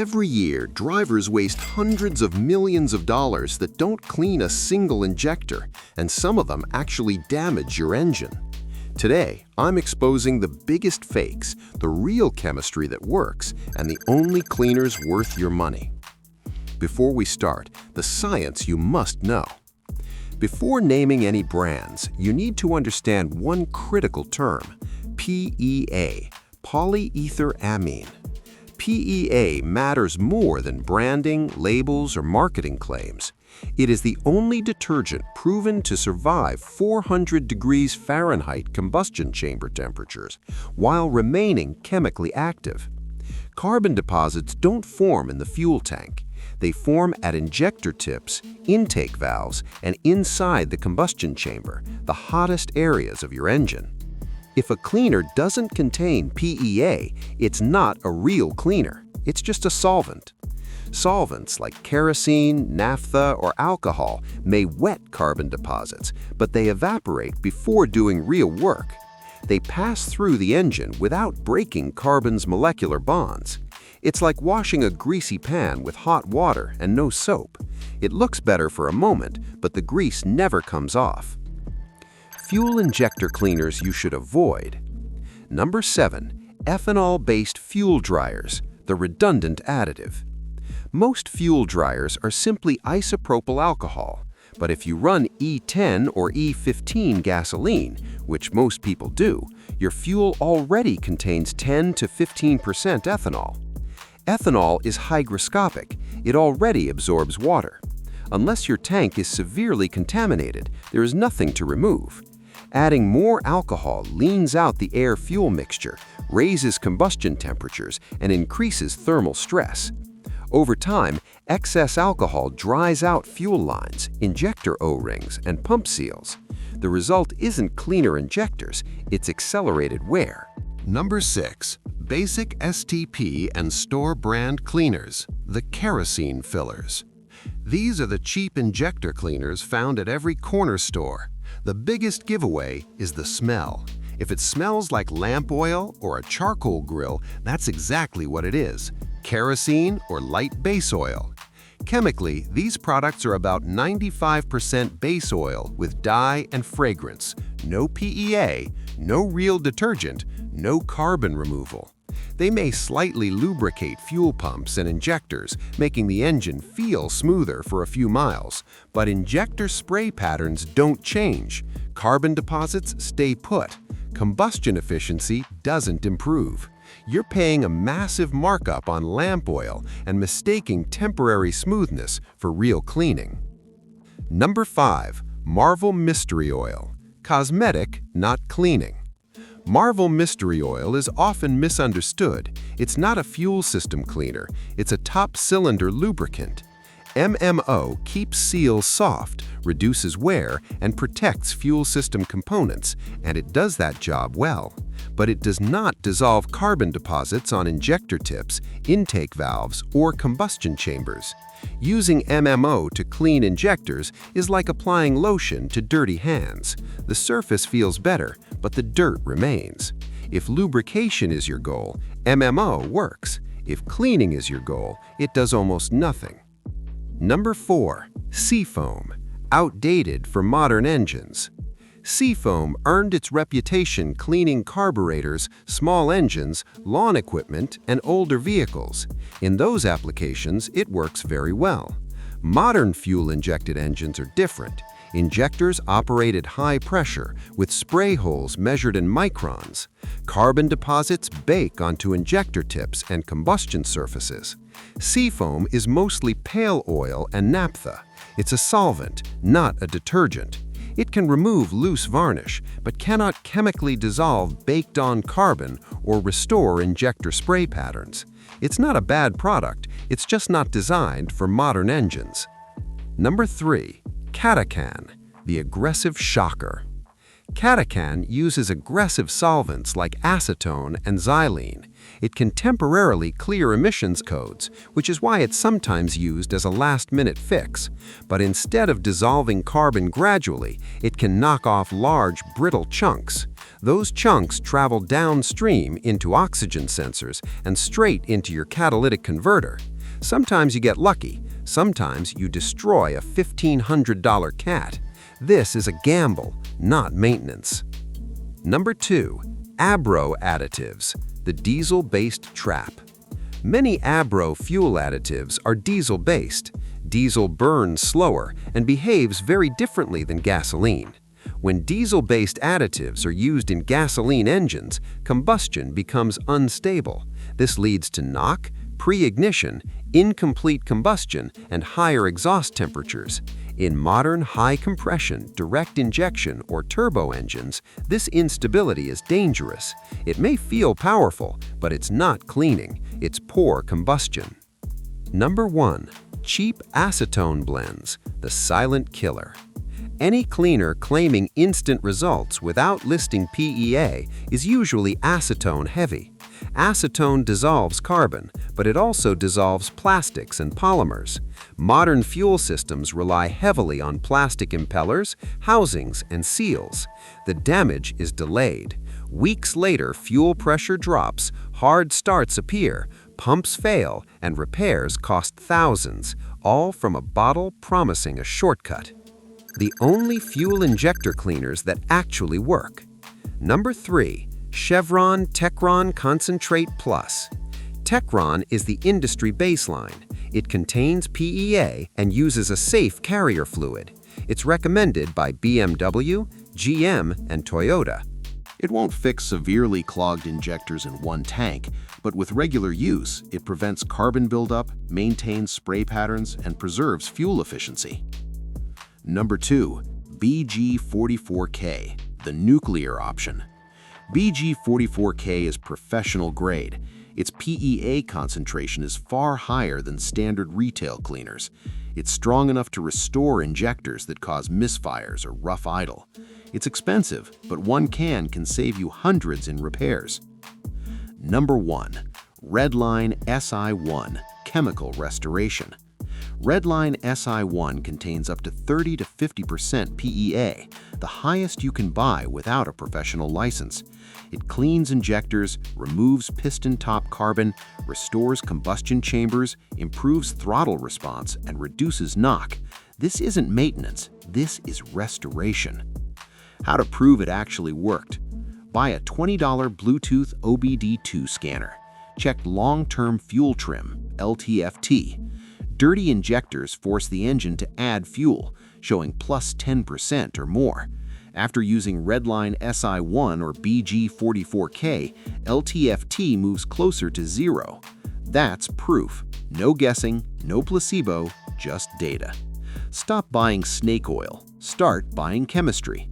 Every year, drivers waste hundreds of millions of dollars that don't clean a single injector, and some of them actually damage your engine. Today, I'm exposing the biggest fakes, the real chemistry that works, and the only cleaners worth your money. Before we start, the science you must know. Before naming any brands, you need to understand one critical term, PEA, polyetheramine. PEA matters more than branding, labels, or marketing claims. It is the only detergent proven to survive 400 degrees Fahrenheit combustion chamber temperatures while remaining chemically active. Carbon deposits don't form in the fuel tank. They form at injector tips, intake valves, and inside the combustion chamber, the hottest areas of your engine. If a cleaner doesn't contain PEA, it's not a real cleaner. It's just a solvent. Solvents like kerosene, naphtha, or alcohol may wet carbon deposits, but they evaporate before doing real work. They pass through the engine without breaking carbon's molecular bonds. It's like washing a greasy pan with hot water and no soap. It looks better for a moment, but the grease never comes off. Fuel injector cleaners you should avoid. Number 7. Ethanol-based fuel dryers, the redundant additive. Most fuel dryers are simply isopropyl alcohol, but if you run E10 or E15 gasoline, which most people do, your fuel already contains 10 to 15% ethanol. Ethanol is hygroscopic. It already absorbs water. Unless your tank is severely contaminated, there is nothing to remove. Adding more alcohol leans out the air-fuel mixture, raises combustion temperatures, and increases thermal stress. Over time, excess alcohol dries out fuel lines, injector O-rings, and pump seals. The result isn't cleaner injectors, it's accelerated wear. Number 6. Basic STP and store brand cleaners, the kerosene fillers. These are the cheap injector cleaners found at every corner store. The biggest giveaway is the smell. If it smells like lamp oil or a charcoal grill, that's exactly what it is, kerosene or light base oil. Chemically, these products are about 95% base oil with dye and fragrance, no PEA, no real detergent, no carbon removal. They may slightly lubricate fuel pumps and injectors, making the engine feel smoother for a few miles, but injector spray patterns don't change. Carbon deposits stay put. Combustion efficiency doesn't improve. You're paying a massive markup on lamp oil and mistaking temporary smoothness for real cleaning. Number 5. Marvel Mystery Oil. Cosmetic, not cleaning. Marvel Mystery Oil is often misunderstood. It's not a fuel system cleaner, it's a top-cylinder lubricant. MMO keeps seals soft, reduces wear, and protects fuel system components, and it does that job well. But it does not dissolve carbon deposits on injector tips, intake valves, or combustion chambers. Using MMO to clean injectors is like applying lotion to dirty hands. The surface feels better, but the dirt remains. If lubrication is your goal, MMO works. If cleaning is your goal, it does almost nothing. Number 4. Seafoam, outdated for modern engines. Seafoam earned its reputation cleaning carburetors, small engines, lawn equipment, and older vehicles. In those applications, it works very well. Modern fuel-injected engines are different. Injectors operate at high pressure, with spray holes measured in microns. Carbon deposits bake onto injector tips and combustion surfaces. Seafoam is mostly pale oil and naphtha. It's a solvent, not a detergent. It can remove loose varnish, but cannot chemically dissolve baked-on carbon or restore injector spray patterns. It's not a bad product, it's just not designed for modern engines. Number 3. Catachan, the aggressive shocker. Catachan uses aggressive solvents like acetone and xylene. It can temporarily clear emissions codes, which is why it's sometimes used as a last-minute fix. But instead of dissolving carbon gradually, it can knock off large, brittle chunks. Those chunks travel downstream into oxygen sensors and straight into your catalytic converter. Sometimes you get lucky. Sometimes you destroy a $1,500 cat. This is a gamble, not maintenance. Number 2. Abro additives, the diesel-based trap. Many Abro fuel additives are diesel-based. Diesel burns slower and behaves very differently than gasoline. When diesel-based additives are used in gasoline engines, combustion becomes unstable. This leads to knock, pre-ignition, incomplete combustion, and higher exhaust temperatures. In modern high-compression, direct injection, or turbo engines, this instability is dangerous. It may feel powerful, but it's not cleaning. It's poor combustion. Number 1. Cheap acetone blends, the silent killer. Any cleaner claiming instant results without listing PEA is usually acetone heavy. Acetone dissolves carbon, but it also dissolves plastics and polymers. Modern fuel systems rely heavily on plastic impellers, housings, and seals. The damage is delayed. Weeks later, fuel pressure drops, hard starts appear, pumps fail, and repairs cost thousands, all from a bottle promising a shortcut. The only fuel injector cleaners that actually work. Number 3. Chevron Techron Concentrate Plus. Techron is the industry baseline. It contains PEA and uses a safe carrier fluid. It's recommended by BMW, GM, and Toyota. It won't fix severely clogged injectors in one tank, but with regular use, it prevents carbon buildup, maintains spray patterns, and preserves fuel efficiency. Number 2. BG44K, the nuclear option. BG44K is professional grade. Its PEA concentration is far higher than standard retail cleaners. It's strong enough to restore injectors that cause misfires or rough idle. It's expensive, but one can save you hundreds in repairs. Number 1. Redline SI1, chemical restoration. Redline SI1 contains up to 30 to 50% PEA, the highest you can buy without a professional license. It cleans injectors, removes piston top carbon, restores combustion chambers, improves throttle response, and reduces knock. This isn't maintenance, this is restoration. How to prove it actually worked? Buy a $20 Bluetooth OBD2 scanner. Check long-term fuel trim, LTFT. Dirty injectors force the engine to add fuel, showing plus 10% or more. After using Redline SI1 or BG44K, LTFT moves closer to zero. That's proof. No guessing, no placebo, just data. Stop buying snake oil. Start buying chemistry.